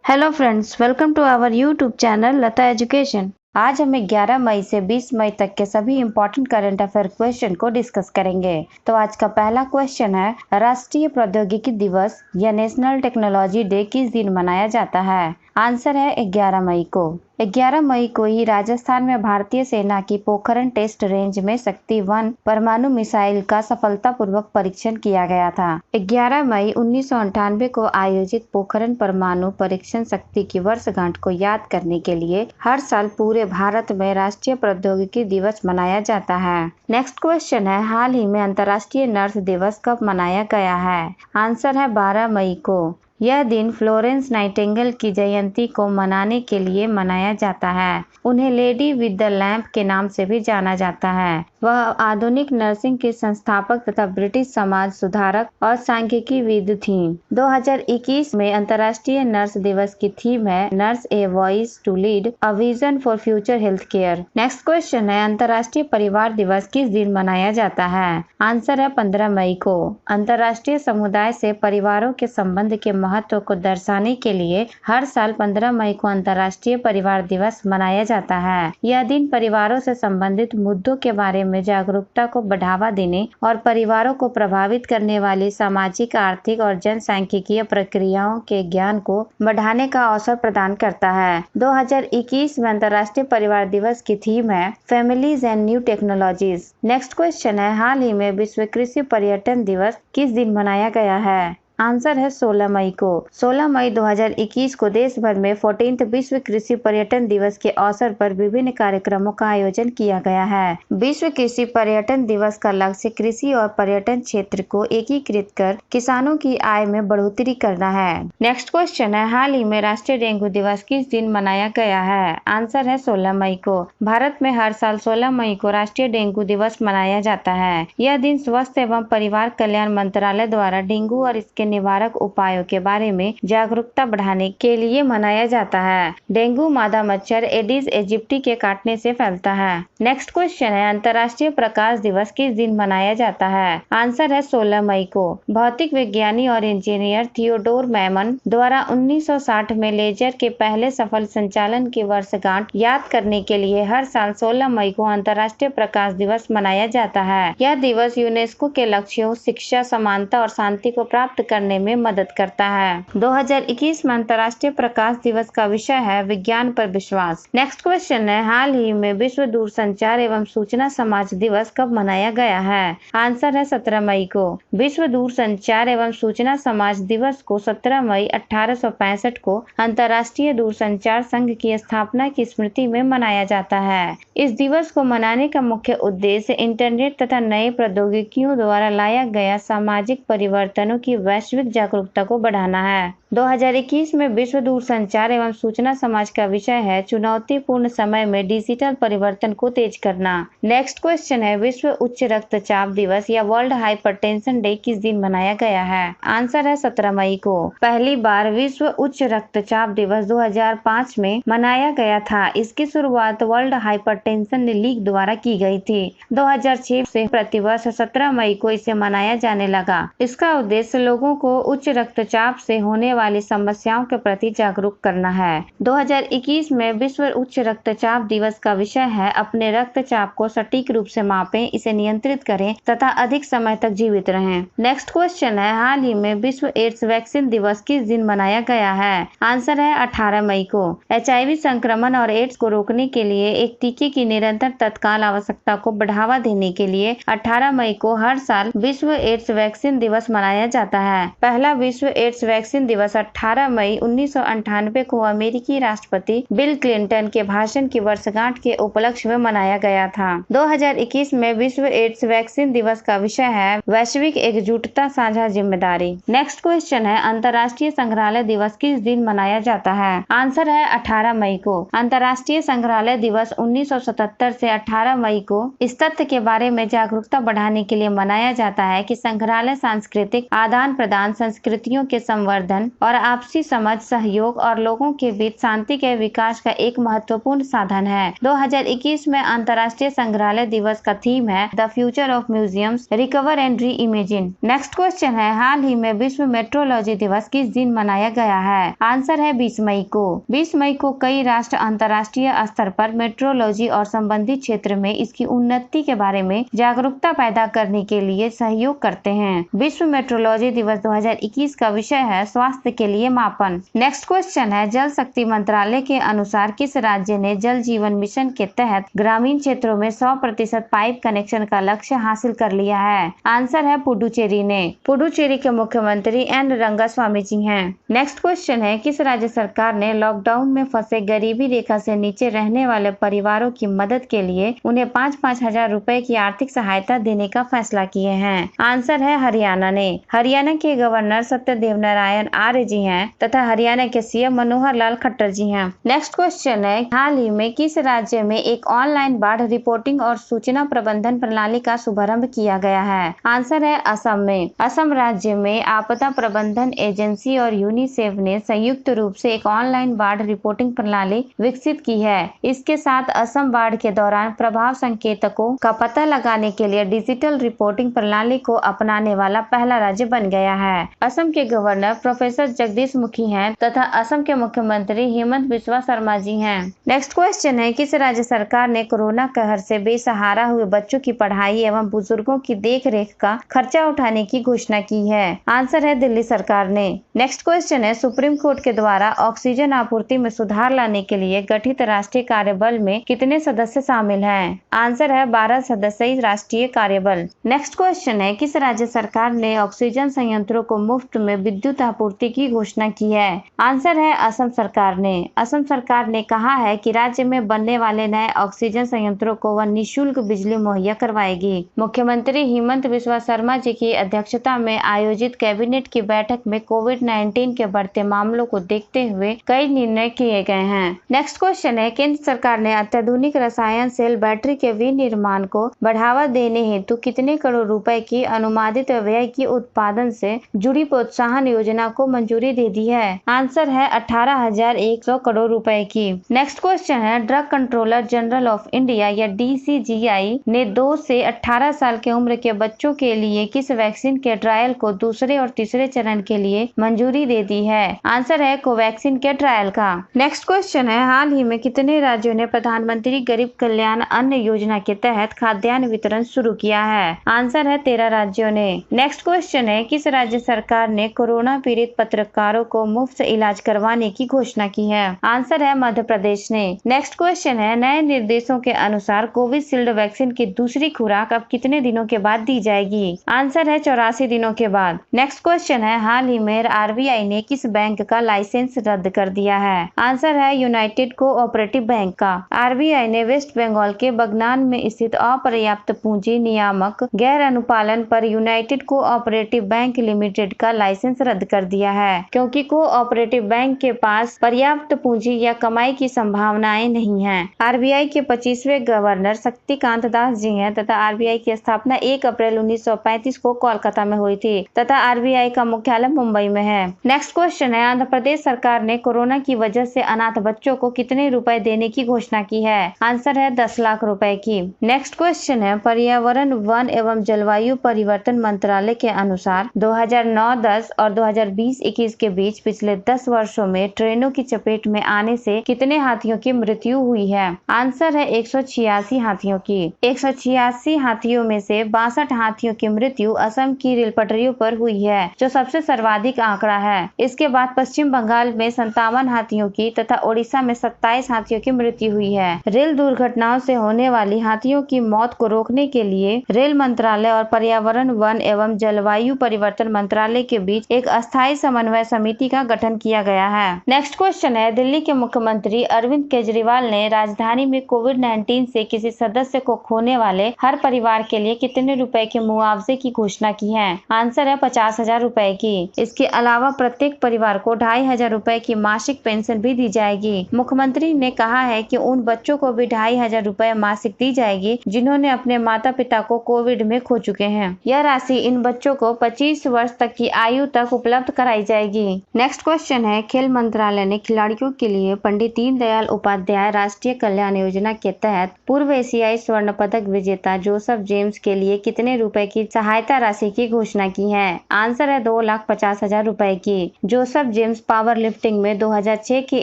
Hello friends, welcome to our YouTube channel Lata education. आज हम 11 मई से 20 मई तक के सभी इम्पोर्टेंट करंट अफेयर क्वेश्चन को डिस्कस करेंगे। तो आज का पहला क्वेश्चन है, राष्ट्रीय प्रौद्योगिकी दिवस या नेशनल टेक्नोलॉजी डे किस दिन मनाया जाता है? आंसर है 11 मई को। 11 मई को ही राजस्थान में भारतीय सेना की पोखरण टेस्ट रेंज में शक्ति 1 परमाणु मिसाइल का सफलतापूर्वक परीक्षण किया गया था। 11 मई 1998 को आयोजित पोखरण परमाणु परीक्षण शक्ति की वर्षगांठ को याद करने के लिए हर साल पूरे भारत में राष्ट्रीय प्रौद्योगिकी दिवस मनाया जाता है। नेक्स्ट क्वेश्चन है, हाल ही में अंतर्राष्ट्रीय नर्स दिवस कब मनाया गया है? आंसर है 12 मई को। यह दिन फ्लोरेंस नाइटिंगेल की जयंती को मनाने के लिए मनाया जाता है। उन्हें लेडी विद द लैंप के नाम से भी जाना जाता है। वह आधुनिक नर्सिंग के संस्थापक तथा ब्रिटिश समाज सुधारक और सांख्यिकीविद थीं। 2021 में अंतर्राष्ट्रीय नर्स दिवस की थीम है nurse a voice to lead a vision for future health care. Next question है, अंतर्राष्ट्रीय परिवार दिवस किस दिन मनाया जाता है? आंसर है 15 मई को। अंतर्राष्ट्रीय समुदाय से परिवारों के संबंध के महत्व को दर्शाने के लिए हर साल 15 मई को अंतर्राष्ट्रीय परिवार दिवस मनाया जाता है। यह दिन परिवारों से संबंधित मुद्दों के बारे में जागरूकता को बढ़ावा देने और परिवारों को प्रभावित करने वाली सामाजिक, आर्थिक और जनसांख्यिकीय प्रक्रियाओं के ज्ञान को बढ़ाने का अवसर प्रदान करता है। 2021 में अंतर्राष्ट्रीय परिवार दिवस की थीम है families and new technologies. Next question है, हाल ही में विश्व कृषि पर्यटन दिवस किस दिन मनाया गया है? आंसर है 16 मई को। 16 मई 2021 को देश भर में 14th विश्व कृषि पर्यटन दिवस के अवसर पर विभिन्न कार्यक्रमों का आयोजन किया गया है। विश्व कृषि पर्यटन दिवस का लक्ष्य कृषि और पर्यटन क्षेत्र को एकीकृत कर किसानों की आय में बढ़ोतरी करना है। नेक्स्ट क्वेश्चन है, हाल ही में राष्ट्रीय डेंगू दिवस किस दिन मनाया गया है? आंसर है 16 मई को। भारत में हर साल 16 मई को राष्ट्रीय डेंगू दिवस मनाया जाता है। यह दिन स्वास्थ्य एवं परिवार कल्याण मंत्रालय द्वारा डेंगू और इसके निवारक उपायों के बारे में जागरूकता बढ़ाने के लिए मनाया जाता है। डेंगू मादा मच्छर एडिस एजिप्टी के काटने से फैलता है। नेक्स्ट क्वेश्चन है, अंतर्राष्ट्रीय प्रकाश दिवस किस दिन मनाया जाता है? आंसर है 16 मई को। भौतिक विज्ञानी और इंजीनियर थियोडोर मैमन द्वारा 1960 में लेजर के पहले सफल संचालन की वर्षगांठ याद करने के लिए हर साल 16 मई को अंतर्राष्ट्रीय प्रकाश दिवस मनाया जाता है। यह दिवस यूनेस्को के लक्ष्यों, शिक्षा, समानता और शांति को प्राप्त करने में मदद करता है। 2021 में अंतर्राष्ट्रीय प्रकाश दिवस का विषय है विज्ञान पर विश्वास। नेक्स्ट क्वेश्चन है, हाल ही में विश्व दूरसंचार एवं सूचना समाज दिवस कब मनाया गया है? आंसर है 17 मई को। विश्व दूरसंचार एवं सूचना समाज दिवस को 17 मई 1865 को अंतर्राष्ट्रीय दूरसंचार संघ की स्थापना की स्मृति में मनाया जाता है। इस दिवस को मनाने का मुख्य उद्देश्य इंटरनेट तथा नए प्रौद्योगिकियों द्वारा लाया गया सामाजिक परिवर्तनों की वैश्विक जागरूकता को बढ़ाना है। 2021 में विश्व दूरसंचार एवं सूचना समाज का विषय है चुनौतीपूर्ण समय में डिजिटल परिवर्तन को तेज करना। नेक्स्ट क्वेश्चन है, विश्व उच्च रक्तचाप दिवस या वर्ल्ड हाइपरटेंशन डे किस दिन मनाया गया है? आंसर है 17 मई को। पहली बार विश्व उच्च रक्तचाप दिवस 2005 में मनाया गया था। इसकी शुरुआत वर्ल्ड हाइपरटेंशन लीग द्वारा की गई थी। 2006 से प्रतिवर्ष 17 मई को इसे मनाया जाने लगा। इसका उद्देश्य लोगों को उच्च रक्तचाप से होने वाली समस्याओं के प्रति जागरूक करना है। 2021 में विश्व उच्च रक्तचाप दिवस का विषय है अपने रक्तचाप को सटीक रूप से मापें, इसे नियंत्रित करें तथा अधिक समय तक जीवित रहें। नेक्स्ट क्वेश्चन है, हाल ही में विश्व एड्स वैक्सीन दिवस किस दिन मनाया गया है? आंसर है 18 मई को। HIV संक्रमण और एड्स को रोकने के लिए एक टीके की निरंतर तत्काल आवश्यकता को बढ़ावा देने के लिए 18 मई को हर साल विश्व एड्स वैक्सीन दिवस मनाया जाता है। पहला विश्व एड्स वैक्सीन दिवस 18 मई 1998 को अमेरिकी राष्ट्रपति बिल क्लिंटन के भाषण की वर्षगांठ के उपलक्ष्य में मनाया गया था। 2021 में विश्व एड्स वैक्सीन दिवस का विषय है वैश्विक एकजुटता, साझा जिम्मेदारी। नेक्स्ट क्वेश्चन है, अंतर्राष्ट्रीय संग्रहालय दिवस किस दिन मनाया जाता है? आंसर है 18 मई को। अंतर्राष्ट्रीय संग्रहालय दिवस 1977 से 18 मई को इस तथ्य के बारे में जागरूकता बढ़ाने के लिए मनाया जाता है कि संग्रहालय सांस्कृतिक आदान प्रदान प्रदान संस्कृतियों के संवर्धन और आपसी समझ, सहयोग और लोगों के बीच शांति के विकास का एक महत्वपूर्ण साधन है। 2021 में अंतर्राष्ट्रीय संग्रहालय दिवस का थीम है the future of museums, recover and re imagine. Next question है, हाल ही में विश्व मेट्रोलॉजी दिवस किस दिन मनाया गया है? आंसर है 20 मई को। 20 मई को कई राष्ट्र अंतर्राष्ट्रीय स्तर पर मेट्रोलॉजी और संबंधित क्षेत्र में इसकी उन्नति के बारे में जागरूकता पैदा करने के लिए सहयोग करते हैं। विश्व मेट्रोलॉजी दिवस 2021 का विषय है स्वास्थ्य के लिए मापन। नेक्स्ट क्वेश्चन है, जल शक्ति मंत्रालय के अनुसार किस राज्य ने जल जीवन मिशन के तहत ग्रामीण क्षेत्रों में 100% पाइप कनेक्शन का लक्ष्य हासिल कर लिया है? आंसर है पुडुचेरी ने। पुडुचेरी के मुख्यमंत्री एन रंगास्वामी जी हैं। नेक्स्ट क्वेश्चन है, किस राज्य सरकार ने लॉकडाउन में फंसे गरीबी रेखा से नीचे रहने वाले परिवारों की मदद के लिए उन्हें 5-5 हजार रुपए की आर्थिक सहायता देने का फैसला किए हैं? आंसर है हरियाणा ने। हरियाणा के गवर्नर सत्यदेव नारायण आर्य जी हैं तथा हरियाणा के सीएम मनोहर लाल खट्टर जी हैं। नेक्स्ट क्वेश्चन है, हाल ही में किस राज्य में एक ऑनलाइन बाढ़ रिपोर्टिंग और सूचना प्रबंधन प्रणाली का शुभारंभ किया गया है? आंसर है असम में। असम राज्य में आपदा प्रबंधन एजेंसी और यूनिसेफ ने संयुक्त रूप से एक ऑनलाइन बाढ़ रिपोर्टिंग प्रणाली विकसित की है। इसके साथ असम बाढ़ के दौरान प्रभाव संकेतकों का पता लगाने के लिए डिजिटल रिपोर्टिंग प्रणाली को अपनाने वाला पहला राज्य बन गया है। असम के गवर्नर प्रोफेसर जगदीश मुखी हैं तथा असम के मुख्यमंत्री हेमंत बिस्वा शर्मा जी हैं। नेक्स्ट क्वेश्चन है, किस राज्य सरकार ने कोरोना कहर से बेसहारा हुए बच्चों की पढ़ाई एवं बुजुर्गों की देखरेख का खर्चा उठाने की घोषणा की है? आंसर है दिल्ली सरकार ने। नेक्स्ट क्वेश्चन है, सुप्रीम कोर्ट के द्वारा ऑक्सीजन आपूर्ति में सुधार लाने के लिए गठित राष्ट्रीय कार्यबल में कितने सदस्य शामिल हैं? आंसर है 12 सदस्यीय राष्ट्रीय कार्यबल। नेक्स्ट क्वेश्चन है, किस राज्य सरकार ने ऑक्सीजन संयंत्रों को मुफ्त में विद्युत आपूर्ति की घोषणा की है? आंसर है असम सरकार ने। असम सरकार ने कहा है कि राज्य में बनने वाले नए ऑक्सीजन संयंत्रों को वह निःशुल्क बिजली मुहैया करवाएगी। मुख्यमंत्री हेमंत बिस्वा शर्मा जी की अध्यक्षता में आयोजित कैबिनेट की बैठक में कोविड-19 के बढ़ते मामलों को देखते हुए कई निर्णय किए गए हैं। नेक्स्ट क्वेश्चन है, केंद्र सरकार ने अत्याधुनिक रसायन सेल बैटरी के विनिर्माण को बढ़ावा देने हेतु कितने करोड़ रुपए की अनुमानित व्यय की उत्पादन से जुड़ी प्रोत्साहन योजना को मंजूरी दे दी है? आंसर है 18,100 करोड़ रुपए की। नेक्स्ट क्वेश्चन है, drug controller general of India या DCGI ने 2 से 18 साल के उम्र के बच्चों के लिए किस वैक्सीन के ट्रायल को दूसरे और तीसरे चरण के लिए मंजूरी दे दी है? आंसर है कोवैक्सीन के ट्रायल का। नेक्स्ट क्वेश्चन है, हाल ही में कितने राज्यों ने प्रधानमंत्री गरीब कल्याण अन्न योजना के तहत खाद्यान्न वितरण शुरू किया है? आंसर है 13 राज्यों ने। नेक्स्ट क्वेश्चन है, किस राज्य सरकार ने कोरोना पीड़ित पत्रकारों को मुफ्त इलाज करवाने की घोषणा की है? आंसर है मध्य प्रदेश ने। नेक्स्ट क्वेश्चन है, नए निर्देशों के अनुसार कोविशील्ड वैक्सीन की दूसरी खुराक अब कितने दिनों के बाद दी जाएगी? आंसर है 84 दिनों के बाद। नेक्स्ट क्वेश्चन है, हाल ही में RBI ने किस बैंक का लाइसेंस रद्द कर दिया है? आंसर है यूनाइटेड कोऑपरेटिव बैंक का। RBI ने वेस्ट बंगाल के बगनान में स्थित अपर्याप्त पूंजी नियामक गैर अनुपालन पर यूनाइटेड कोऑपरेटिव बैंक लिमिटेड का लाइसेंस रद्द कर दिया है, क्योंकि कोऑपरेटिव बैंक के पास पर्याप्त पूंजी या कमाई की संभावनाएं नहीं हैं। RBI के 25वें गवर्नर शक्तिकांत दास जी हैं तथा RBI की स्थापना 1 अप्रैल 1935 को कोलकाता में हुई थी तथा RBI का मुख्यालय मुंबई में है। नेक्स्ट क्वेश्चन है, आंध्र प्रदेश सरकार ने कोरोना की वजह से अनाथ बच्चों को कितने रुपए देने की घोषणा की है? आंसर है 10 लाख रुपए की। नेक्स्ट क्वेश्चन है, पर्यावरण, वन एवं जलवायु परिवर्तन मंत्रालय के अनुसार 2009-10 और 2020-21 के बीच पिछले 10 वर्षों में ट्रेनों की चपेट में आने से कितने हाथियों की मृत्यु हुई है? आंसर है 186 हाथियों की। 186 हाथियों में से 62 हाथियों की मृत्यु असम की रेल पटरियों पर हुई है, जो सबसे सर्वाधिक आंकड़ा है। इसके बाद पश्चिम बंगाल में 57 हाथियों की तथा ओडिशा में 27 हाथियों की मृत्यु हुई है। रेल दुर्घटनाओं से होने वाली हाथियों की मौत को रोकने के लिए रेल मंत्रालय और पर्यावरण, वन एवं जलवायु परिवर्तन मंत्रालय के बीच एक अस्थायी समन्वय समिति का गठन किया गया है। नेक्स्ट क्वेश्चन है, दिल्ली के मुख्यमंत्री अरविंद केजरीवाल ने राजधानी में कोविड-19 से किसी सदस्य को खोने वाले हर परिवार के लिए कितने रुपए के मुआवजे की घोषणा की है? आंसर है 50,000 रुपए की। इसके अलावा प्रत्येक परिवार को 2,500 रुपए की मासिक पेंशन भी दी जाएगी। मुख्यमंत्री ने कहा है कि उन बच्चों को भी 2,500 रुपए मासिक दी जाएगी जिन्होंने अपने माता पिता को कोविड में खो चुके हैं। यह राशि इन बच्चों को 25 वर्ष वर्ष तक की आयु तक उपलब्ध कराई जाएगी। नेक्स्ट क्वेश्चन है, खेल मंत्रालय ने खिलाड़ियों के लिए पंडित दीनदयाल उपाध्याय राष्ट्रीय कल्याण योजना के तहत पूर्व एशियाई स्वर्ण पदक विजेता जोसेफ जेम्स के लिए कितने रुपए की सहायता राशि की घोषणा की है? आंसर है 2,50,000 रुपए की। जोसेफ जेम्स पावर लिफ्टिंग में 2006 के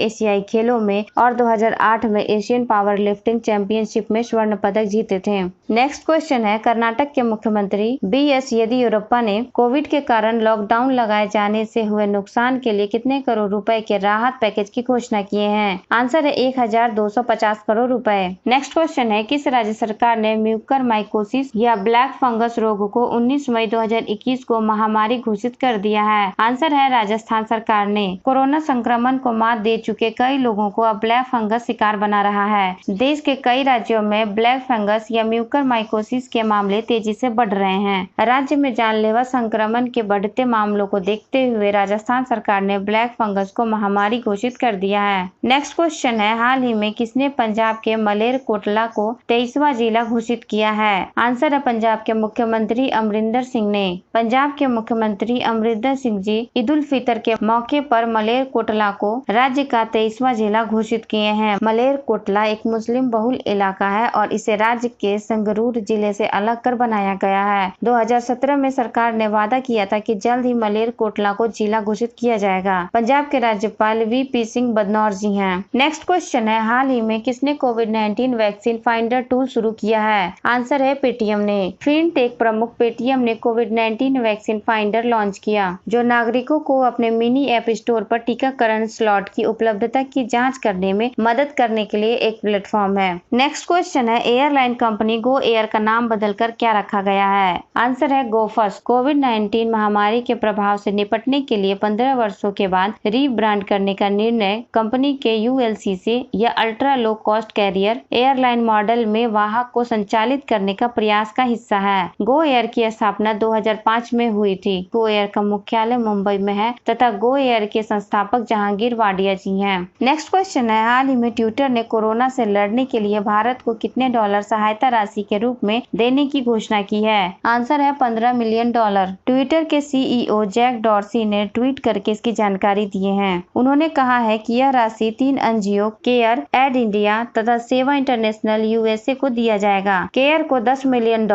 एशियाई खेलों में और 2008 में एशियन पावर लिफ्टिंग चैंपियनशिप में स्वर्ण पदक जीते थे। नेक्स्ट क्वेश्चन है, कर्नाटक के मुख्यमंत्री BS येदियुरप्पा ने कोविड के कारण लॉकडाउन लगाए जाने से हुए नुकसान के लिए कितने करोड़ रुपए के राहत पैकेज की घोषणा किए हैं? आंसर है 1,250 करोड़ रुपए। नेक्स्ट क्वेश्चन है, किस राज्य सरकार ने म्यूकरमाइकोसिस या ब्लैक फंगस रोग को 19 मई 2021 को महामारी घोषित कर दिया है? आंसर है राजस्थान सरकार ने। कोरोना संक्रमण को मात दे चुके कई लोगों को अब ब्लैक फंगस शिकार बना रहा है। देश के कई राज्यों में ब्लैक फंगस या म्यूकरमाइकोसिस के मामले तेजी से बढ़ रहे हैं। राज्य में जानलेवा संक्रमण के बढ़ते मामलों को देखते हुए राजस्थान सरकार ने ब्लैक फंगस को महामारी घोषित कर दिया है। नेक्स्ट क्वेश्चन है, हाल ही में किसने पंजाब के मलेरकोटला को 23वां जिला घोषित किया है? आंसर है पंजाब के मुख्यमंत्री अमरिंदर सिंह ने। पंजाब के मुख्यमंत्री अमरिंदर सिंह जी ईद उल फितर के मौके पर मलेरकोटला को राज्य का 23वां जिला घोषित किए हैं। मलेरकोटला एक मुस्लिम बहुल इलाका है और इसे राज्य के संगरूर जिले से अलग कर बनाया गया है। 2017 में सरकार ने वादा किया था कि जल्द ही मलेरकोटला को जिला घोषित किया जाएगा। पंजाब के राज्यपाल VP सिंह बदनौर जी हैं। नेक्स्ट क्वेश्चन है, हाल ही में किसने कोविड-19 वैक्सीन फाइंडर टूल शुरू किया है? आंसर है पेटीएम ने। फिनटेक प्रमुख पेटीएम ने कोविड-19 वैक्सीन फाइंडर लॉन्च किया, जो नागरिकों को अपने मिनी ऐप स्टोर पर टीकाकरण स्लॉट की उपलब्धता की जांच करने में मदद करने के लिए एक प्लेटफॉर्म है। नेक्स्ट क्वेश्चन है, एयरलाइन कंपनी गो एयर का नाम बदलकर क्या रखा गया है? आंसर है गो फर्स्ट। कोविड-19 महामारी के प्रभाव से निपटने के लिए 15 वर्षों के बाद रीब्रांड करने का निर्णय कंपनी के ULCC या ultra low cost carrier airline model में वाहक को संचालित करने का प्रयास का हिस्सा है। गो एयर की स्थापना 2005 में हुई थी। गो एयर का मुख्यालय मुंबई में है तथा गो एयर के संस्थापक जहांगीर वाडिया जी हैं। नेक्स्ट क्वेश्चन है, हाल ही में ट्विटर ने कोरोना से लड़ने के लिए भारत को कितने डॉलर सहायता राशि के रूप में देने की घोषणा की है? आंसर है $15 मिलियन। ट्विटर के CEO जैक डॉर्सी ने ट्वीट करके इसकी जानकारी दी है। उन्होंने कहा है कि यह राशि 3 NGO केयर, एड इंडिया तथा सेवा इंटरनेशनल USA को दिया जाएगा। केयर को $10 मिलियन,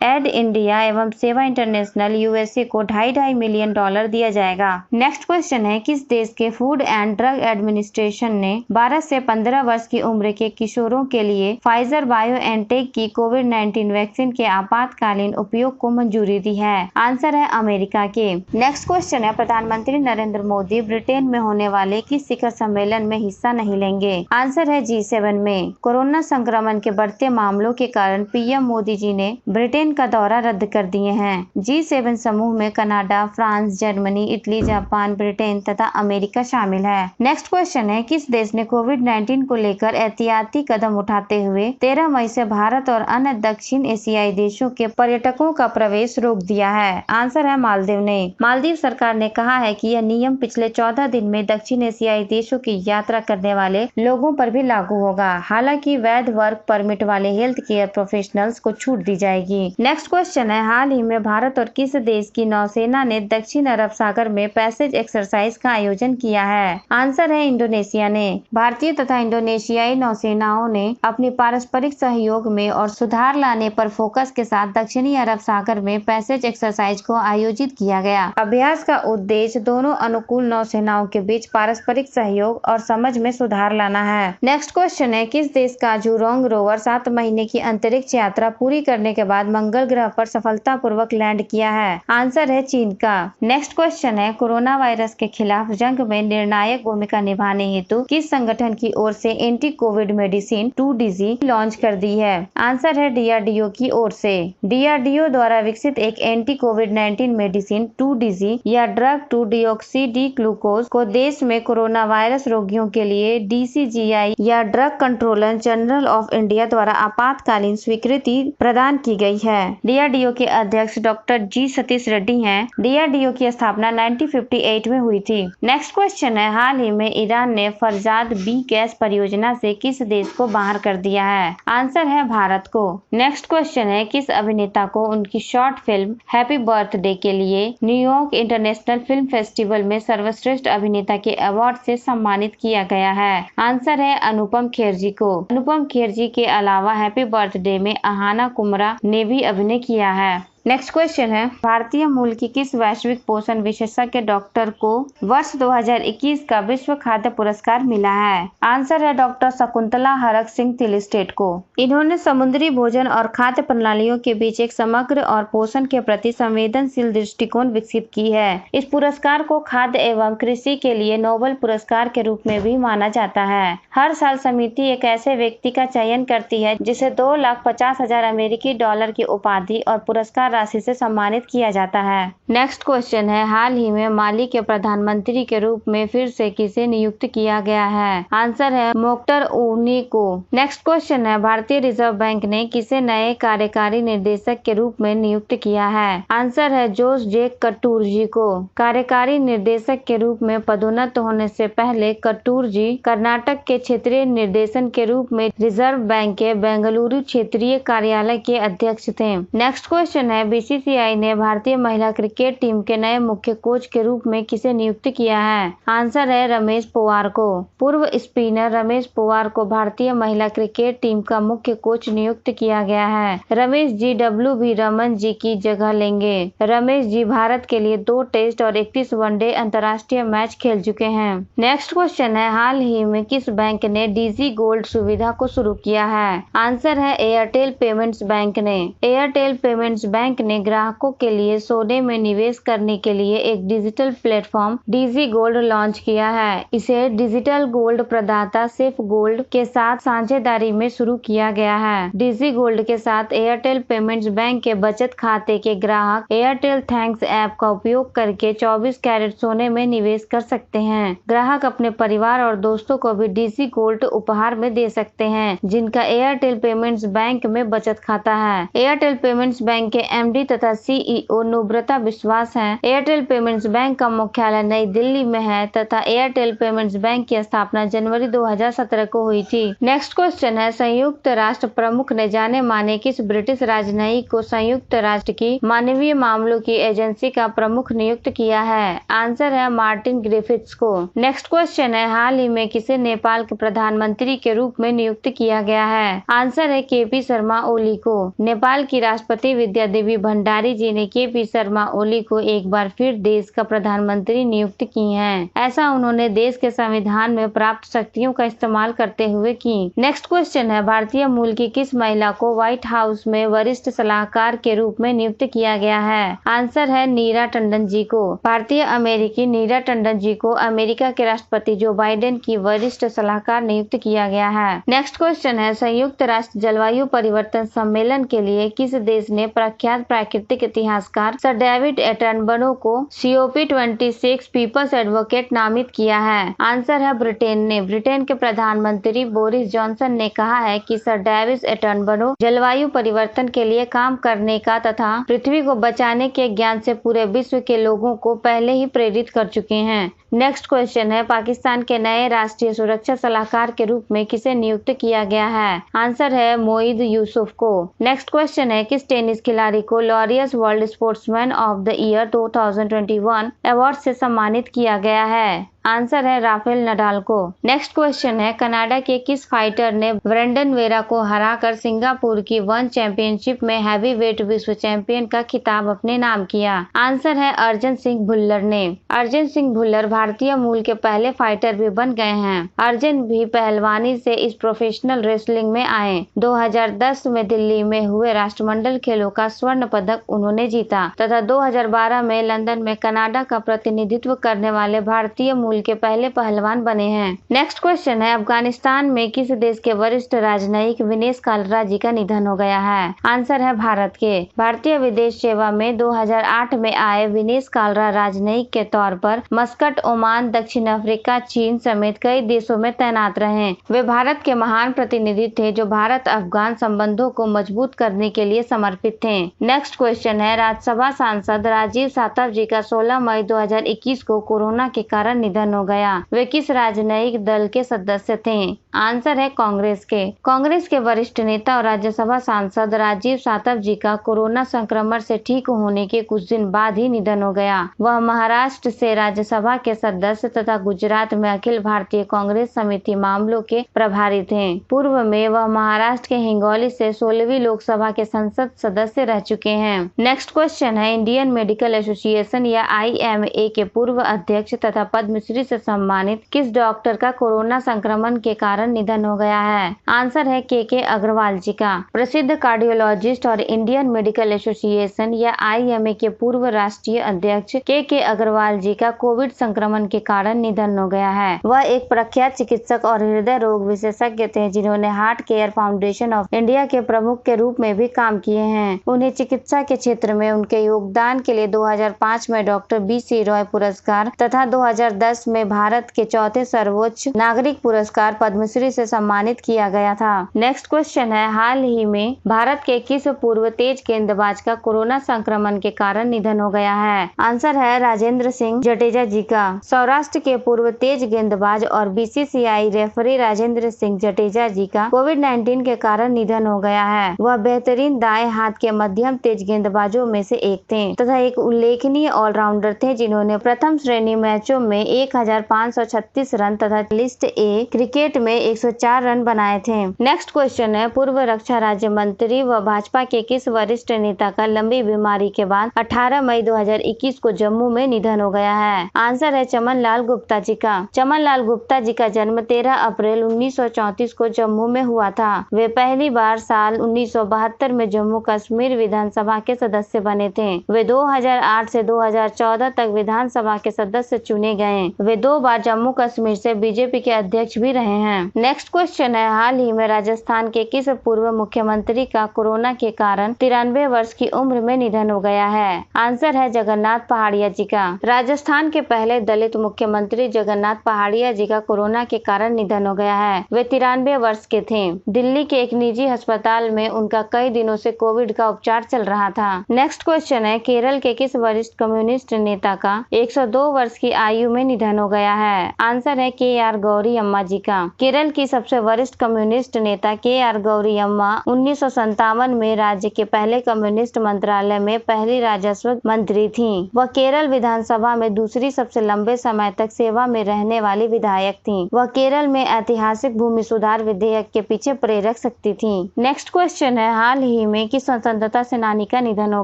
एड इंडिया एवं सेवा इंटरनेशनल USA को $2.5 मिलियन दिया जाएगा। नेक्स्ट क्वेश्चन है, किस देश के फूड एंड ड्रग एडमिनिस्ट्रेशन ने 12 से 15 वर्ष की उम्र के किशोरों के लिए फाइजर बायोएनटेक की कोविड-19 वैक्सीन के आपातकालीन उपयोग को मंजूरी दी है? आंसर है अमेरिका के। नेक्स्ट क्वेश्चन है, प्रधानमंत्री नरेंद्र मोदी ब्रिटेन में होने वाले किस शिखर सम्मेलन में हिस्सा नहीं लेंगे? आंसर है G7 में। कोरोना संक्रमण के बढ़ते मामलों के कारण PM मोदी जी ने ब्रिटेन का दौरा रद्द कर दिए हैं। G7 समूह में Canada, France, Germany, Italy, Japan, Britain तथा अमेरिका शामिल है। नेक्स्ट क्वेश्चन है, किस देश ने कोविड-19 को लेकर एहतियाती कदम उठाते हुए 13 मई से भारत और अन्य दक्षिण एशियाई देशों के पर्यटकों का प्रवेश रोक दिया है? आंसर है मालदीव ने। मालदीव सरकार ने कहा है कि यह नियम पिछले 14 दिन में दक्षिण एशियाई देशों की यात्रा करने वाले लोगों पर भी लागू होगा। हालांकि वैध वर्क परमिट वाले हेल्थ केयर प्रोफेशनल्स को छूट दी जाएगी। नेक्स्ट क्वेश्चन है, हाल ही में भारत और किस देश की नौसेना ने दक्षिण अरब सागर में पैसेज एक्सरसाइज का आयोजन किया है? आंसर है इंडोनेशिया ने। भारतीय तथा इंडोनेशियाई नौसेनाओं ने अपनी पारस्परिक सहयोग में और सुधार लाने पर फोकस के साथ दक्षिणी अरब सागर में पैसेज एक्सरसाइज को आयोजित किया गया। अभ्यास का उद्देश्य दोनों अनुकूल नौसेनाओं के बीच पारस्परिक सहयोग और समझ में सुधार लाना है। नेक्स्ट क्वेश्चन है, किस देश का जुरोंग रोवर 7 महीने की अंतरिक्ष यात्रा पूरी करने के बाद मंगल ग्रह पर सफलतापूर्वक लैंड किया है? आंसर है चीन का। नेक्स्ट क्वेश्चन है, कोरोना वायरस के खिलाफ जंग में निर्णायक भूमिका निभाने हेतु किस संगठन की ओर से anti Covid medicine 2DG launch कर दी है? आंसर है DRDO की ओर से। DRDO द्वारा विकसित एक एंटी कोविड-19 मेडिसिन 2DG या ड्रग 2-डिओक्सी डी ग्लूकोज को देश में कोरोना वायरस रोगियों के लिए DCGI या drug controller general of India द्वारा आपातकालीन स्वीकृति प्रदान की गई है। DRDO के अध्यक्ष डॉक्टर G सतीश रेड्डी हैं। DRDO की स्थापना 1958 में हुई थी। नेक्स्ट क्वेश्चन है, हाल ही में ईरान ने फरजाद B गैस परियोजना से किस देश को बाहर कर दिया है? आंसर है भारत को। नेक्स्ट क्वेश्चन है, किस अभिनेता को उनकी शॉर्ट फिल्म हैप्पी बर्थडे के लिए न्यूयॉर्क इंटरनेशनल फिल्म फेस्टिवल में सर्वश्रेष्ठ अभिनेता के अवार्ड से सम्मानित किया गया है? आंसर है अनुपम खेर जी को। अनुपम खेर जी के अलावा हैप्पी बर्थडे में अहाना कुमरा ने भी अभिनय किया है। नेक्स्ट क्वेश्चन है, भारतीय मूल की किस वैश्विक पोषण विशेषज्ञ डॉक्टर को वर्ष 2021 का विश्व खाद्य पुरस्कार मिला है? आंसर है डॉक्टर शकुंतला हरक सिंह तिलिस्टेट को। इन्होंने समुद्री भोजन और खाद्य प्रणालियों के बीच एक समग्र और पोषण के प्रति संवेदनशील दृष्टिकोण विकसित की है। इस पुरस्कार को खाद्य एवं कृषि के लिए नोबेल पुरस्कार के रूप में भी माना जाता है। हर साल समिति एक ऐसे व्यक्ति का चयन करती है जिसे $2,50,000 अमेरिकी डॉलर की उपाधि और पुरस्कार राशि से सम्मानित किया जाता है। नेक्स्ट क्वेश्चन है, हाल ही में माली के प्रधानमंत्री के रूप में फिर से किसे नियुक्त किया गया है? आंसर है मोख्तर ऊनी को। नेक्स्ट क्वेश्चन है, भारतीय रिजर्व बैंक ने किसे नए कार्यकारी निर्देशक के रूप में नियुक्त किया है? आंसर है जोस जे कटूरजी को। कार्यकारी निर्देशक के रूप में पदोन्नत होने से पहले कटूरजी कर्नाटक के क्षेत्रीय निर्देशन के रूप में रिजर्व बैंक के बेंगलुरु क्षेत्रीय कार्यालय के अध्यक्ष थे। नेक्स्ट क्वेश्चन है, बीसीसीआई ने भारतीय महिला क्रिकेट टीम के नए मुख्य कोच के रूप में किसे नियुक्त किया है? आंसर है रमेश पवार को। पूर्व स्पिनर रमेश पवार को भारतीय महिला क्रिकेट टीम का मुख्य कोच नियुक्त किया गया है। रमेश जी WB रमन जी की जगह लेंगे। रमेश जी भारत के लिए 2 टेस्ट और 31 वनडे अंतर्राष्ट्रीय मैच खेल चुके हैं। नेक्स्ट क्वेश्चन है, हाल ही में किस बैंक ने डीजी गोल्ड सुविधा को शुरू किया है? आंसर है एयरटेल पेमेंट्स बैंक ने। एयरटेल पेमेंट्स बैंक ने ग्राहकों के लिए सोने में निवेश करने के लिए एक digital platform DG gold launch किया है। इसे डिजिटल गोल्ड प्रदाता सेफ गोल्ड के साथ साझेदारी में शुरू किया गया है। डीजी गोल्ड के साथ एयरटेल पेमेंट्स बैंक के बचत खाते के ग्राहक एयरटेल थैंक्स ऐप का उपयोग करके 24 कैरेट सोने में निवेश कर सकते हैं। ग्राहक अपने परिवार और दोस्तों को भी डीजी गोल्ड उपहार में दे सकते हैं जिनका एयरटेल पेमेंट्स बैंक में बचत खाता है। एयरटेल पेमेंट्स बैंक के MD तथा CEO नुब्रता विश्वास हैं। एयरटेल पेमेंट्स बैंक का मुख्यालय नई दिल्ली में है तथा एयरटेल पेमेंट्स बैंक की स्थापना जनवरी 2017 को हुई थी। नेक्स्ट क्वेश्चन है, संयुक्त राष्ट्र प्रमुख ने जाने माने किस ब्रिटिश राजनयिक को संयुक्त राष्ट्र की मानवीय मामलों की एजेंसी का प्रमुख नियुक्त किया है? आंसर है मार्टिन ग्रिफिथ्स को। नेक्स्ट क्वेश्चन है, हाल ही में किसे नेपाल के प्रधानमंत्री के रूप में नियुक्त किया गया है? आंसर है KP शर्मा ओली को। नेपाल की राष्ट्रपति विद्या देवी भंडारी जी ने KP शर्मा ओली को एक बार फिर देश का प्रधानमंत्री नियुक्त की हैं। ऐसा उन्होंने देश के संविधान में प्राप्त शक्तियों का इस्तेमाल करते हुए की। नेक्स्ट क्वेश्चन है, भारतीय मूल की किस महिला को व्हाइट हाउस में वरिष्ठ सलाहकार के रूप में नियुक्त किया गया है? आंसर है नीरा टंडन जी को। भारतीय अमेरिकी नीरा टंडन जी को अमेरिका के राष्ट्रपति जो बाइडेन की वरिष्ठ सलाहकार नियुक्त किया गया है। नेक्स्ट क्वेश्चन है, संयुक्त राष्ट्र जलवायु परिवर्तन सम्मेलन के लिए किस देश ने प्रख्यात प्राकृतिक इतिहासकार सर डेविड एटनबरो को COP26 पीपल्स एडवोकेट नामित किया है? आंसर है ब्रिटेन ने। ब्रिटेन के प्रधानमंत्री बोरिस जॉनसन ने कहा है कि सर डेविड एटनबरो जलवायु परिवर्तन के लिए काम करने का तथा पृथ्वी को बचाने के ज्ञान से पूरे विश्व के लोगों को पहले ही प्रेरित कर चुके हैं। नेक्स्ट क्वेश्चन है, पाकिस्तान के नए राष्ट्रीय सुरक्षा सलाहकार के रूप में किसे नियुक्त किया गया है? आंसर है मोईद यूसुफ को। नेक्स्ट क्वेश्चन है, किस टेनिस खिलाड़ी को Laureus world sportsman of the year 2021 award से सम्मानित किया गया है? आंसर है राफेल नडाल को। नेक्स्ट क्वेश्चन है, कनाडा के किस फाइटर ने ब्रेंडन वेरा को हराकर सिंगापुर की वन चैंपियनशिप में हैवीवेट विश्व चैंपियन का खिताब अपने नाम किया? आंसर है अर्जन सिंह भुल्लर ने। अर्जन सिंह भुल्लर भारतीय मूल के पहले फाइटर भी बन गए हैं। अर्जन भी पहलवानी से इस प्रोफेशनल रेसलिंग में आए। 2010 में दिल्ली में हुए राष्ट्रमंडल खेलों का स्वर्ण पदक उन्होंने जीता तथा 2012 में लंदन में कनाडा का प्रतिनिधित्व करने वाले भारतीय मूल के पहले पहलवान बने हैं। नेक्स्ट क्वेश्चन है, अफगानिस्तान में किस देश के वरिष्ठ राजनयिक विनेश कालरा जी का निधन हो गया है? आंसर है भारत के। भारतीय विदेश सेवा में 2008 में आए विनेश कालरा राजनयिक के तौर पर मस्कट, ओमान, दक्षिण अफ्रीका, चीन समेत कई देशों में तैनात रहे। वे भारत के महान प्रतिनिधि थे जो भारत अफगान संबंधों को मजबूत करने के लिए समर्पित थे। नेक्स्ट क्वेश्चन है, राज्यसभा सांसद राजीव सातव जी का 16 मई 2021 को कोरोना के कारण निधन निधन हो गया। वे किस राजनयिक दल के सदस्य थे? आंसर है कांग्रेस के। कांग्रेस के वरिष्ठ नेता और राज्यसभा सांसद राजीव सातव जी का कोरोना संक्रमण से ठीक होने के कुछ दिन बाद ही निधन हो गया। वह महाराष्ट्र से राज्यसभा के सदस्य तथा गुजरात में अखिल भारतीय कांग्रेस समिति मामलों के प्रभारी थे। पूर्व में वह महाराष्ट्र के हिंगोली से 16वीं लोकसभा के संसद सदस्य रह चुके हैं। नेक्स्ट क्वेश्चन है, इंडियन मेडिकल एसोसिएशन या IMA के पूर्व अध्यक्ष तथा पद्मश्री से सम्मानित किस डॉक्टर का कोरोना संक्रमण के कारण निधन हो गया है? आंसर है के अग्रवाल जी का। प्रसिद्ध कार्डियोलॉजिस्ट और इंडियन मेडिकल एसोसिएशन या IMA के पूर्व राष्ट्रीय अध्यक्ष के अग्रवाल जी का कोविड संक्रमण के कारण निधन हो गया है। वह एक प्रख्यात चिकित्सक और हृदय रोग विशेषज्ञ थे जिन्होंने heart care foundation of India के प्रमुख के रूप में भी काम किए हैं। उन्हें चिकित्सा के क्षेत्र में उनके योगदान के लिए 2005 में डॉक्टर BC रॉय पुरस्कार तथा 2010 में भारत के चौथे सर्वोच्च नागरिक पुरस्कार पद्मश्री से सम्मानित किया गया था। नेक्स्ट क्वेश्चन है, हाल ही में भारत के किस पूर्व तेज गेंदबाज का कोरोना संक्रमण के कारण निधन हो गया है? आंसर है राजेंद्र सिंह जडेजा जी का। सौराष्ट्र के पूर्व तेज गेंदबाज और BCCI रेफरी राजेंद्र सिंह जडेजा जी का कोविड-19 के कारण निधन हो गया है। वह बेहतरीन दाएं हाथ के मध्यम तेज गेंदबाजों में से एक थे तथा एक उल्लेखनीय ऑलराउंडर थे जिन्होंने प्रथम श्रेणी मैचों में 1536 रन तथा लिस्ट ए क्रिकेट में 104 रन बनाए थे। नेक्स्ट क्वेश्चन है, पूर्व रक्षा राज्य मंत्री व भाजपा के किस वरिष्ठ नेता का लंबी बीमारी के बाद 18 मई 2021 को जम्मू में निधन हो गया है? आंसर है चमन लाल गुप्ता जी का। चमन लाल गुप्ता जी का जन्म 13 अप्रैल 1934 को जम्मू में हुआ था। वे पहली बार साल 1972 में जम्मू कश्मीर विधानसभा के सदस्य बने थे। वे 2008 से 2014 तक विधानसभा के सदस्य चुने गए। वे 2 बार जम्मू कश्मीर से बीजेपी के अध्यक्ष भी रहे हैं। नेक्स्ट क्वेश्चन है, हाल ही में राजस्थान के किस पूर्व मुख्यमंत्री का कोरोना के कारण 93 वर्ष की उम्र में निधन हो गया है? आंसर है जगन्नाथ पहाड़िया जी का। राजस्थान के पहले दलित मुख्यमंत्री जगन्नाथ पहाड़िया जी का कोरोना के कारण निधन हो गया है। वे 93 वर्ष के थे। दिल्ली के एक निजी अस्पताल में उनका कई दिनों से कोविड का उपचार चल रहा था। नेक्स्ट क्वेश्चन है, केरल के किस वरिष्ठ कम्युनिस्ट नेता का 102 वर्ष की आयु में निधन हो गया है? आंसर है KR गौरी अम्मा जी का। केरल की सबसे वरिष्ठ कम्युनिस्ट नेता KR गौरी अम्मा 1957 में राज्य के पहले कम्युनिस्ट मंत्रालय में पहली राजस्व मंत्री थी। वह केरल विधानसभा में दूसरी सबसे लंबे समय तक सेवा में रहने वाली विधायक थी। वह केरल में ऐतिहासिक भूमि सुधार विधेयक के पीछे प्रेरक शक्ति थी। नेक्स्ट क्वेश्चन है, हाल ही में किस स्वतंत्रता सेनानी का निधन हो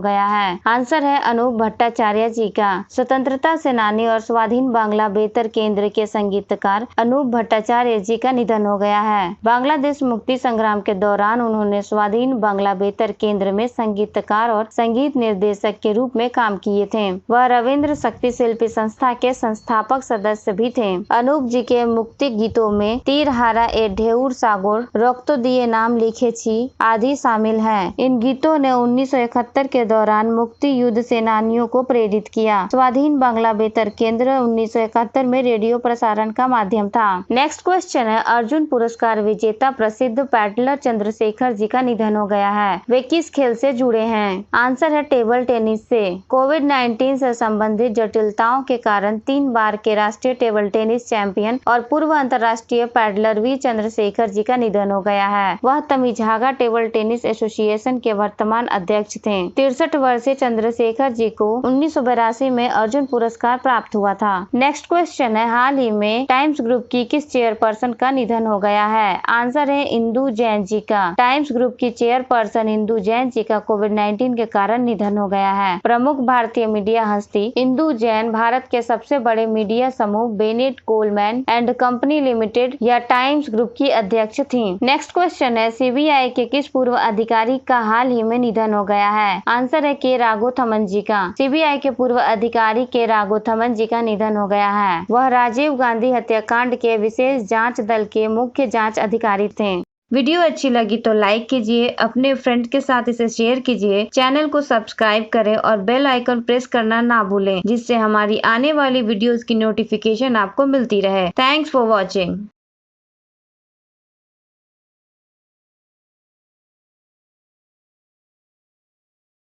गया है? आंसर है अनूप भट्टाचार्य जी का। स्वतंत्रता सेनानी और स्वाधीन बांग्ला बेहतर केंद्र के संगीतकार अनूप भट्टाचार्य जी का निधन हो गया है। बांग्लादेश मुक्ति संग्राम के दौरान उन्होंने स्वाधीन बांग्ला बेहतर केंद्र में संगीतकार और संगीत निर्देशक के रूप में काम किए थे। वह रविंद्र शक्ति शिल्पी संस्था के संस्थापक सदस्य भी थे। अनूप जी के मुक्ति गीतों में तीर हारा ए ढेउर सागोर, रक्तो दिए नाम लिखे छी आदि शामिल हैं। इन गीतों ने 1971 के दौरान मुक्ति युद्ध सेनानियों को प्रेरित किया। स्वाधीन बांग्ला बेहतर केंद्र 1971 में रेडियो प्रसारण का माध्यम था। नेक्स्ट क्वेश्चन है, अर्जुन पुरस्कार विजेता प्रसिद्ध पैडलर चंद्रशेखर जी का निधन हो गया है। वे किस खेल से जुड़े हैं? आंसर है टेबल टेनिस से। कोविड-19 से संबंधित जटिलताओं के कारण 3 बार के राष्ट्रीय टेबल टेनिस चैंपियन और पूर्व अंतर्राष्ट्रीय पैडलर वी चंद्रशेखर जी का निधन हो गया है। वह तमिझागा टेबल टेनिस एसोसिएशन के वर्तमान अध्यक्ष थे। 63 वर्षीय चंद्रशेखर जी को 1982 में अर्जुन पुरस्कार प्राप्त हुआ था। नेक्स्ट क्वेश्चन है, हाल ही में टाइम्स ग्रुप की किस चेयरपर्सन का निधन हो गया है? आंसर है इंदु जैन जी का। टाइम्स ग्रुप की चेयरपर्सन इंदु जैन जी का कोविड-19 के कारण निधन हो गया है। प्रमुख भारतीय मीडिया हस्ती इंदु जैन भारत के सबसे बड़े मीडिया समूह Bennett Coleman and company limited या टाइम्स ग्रुप की अध्यक्ष थी। नेक्स्ट क्वेश्चन है, CBI के किस पूर्व अधिकारी का हाल ही में निधन हो गया है? आंसर है के राघोथमन जी का। CBI के पूर्व अधिकारी के राघोथमन जी का निधन हो गया है। वह राजीव गांधी हत्याकांड के विशेष जांच दल के मुख्य जांच अधिकारी थे। वीडियो अच्छी लगी तो लाइक कीजिए, अपने फ्रेंड के साथ इसे शेयर कीजिए, चैनल को सब्सक्राइब करें और बेल आइकन प्रेस करना ना भूलें, जिससे हमारी आने वाली वीडियोस की नोटिफिकेशन आपको मिलती रहे। Thanks for watching.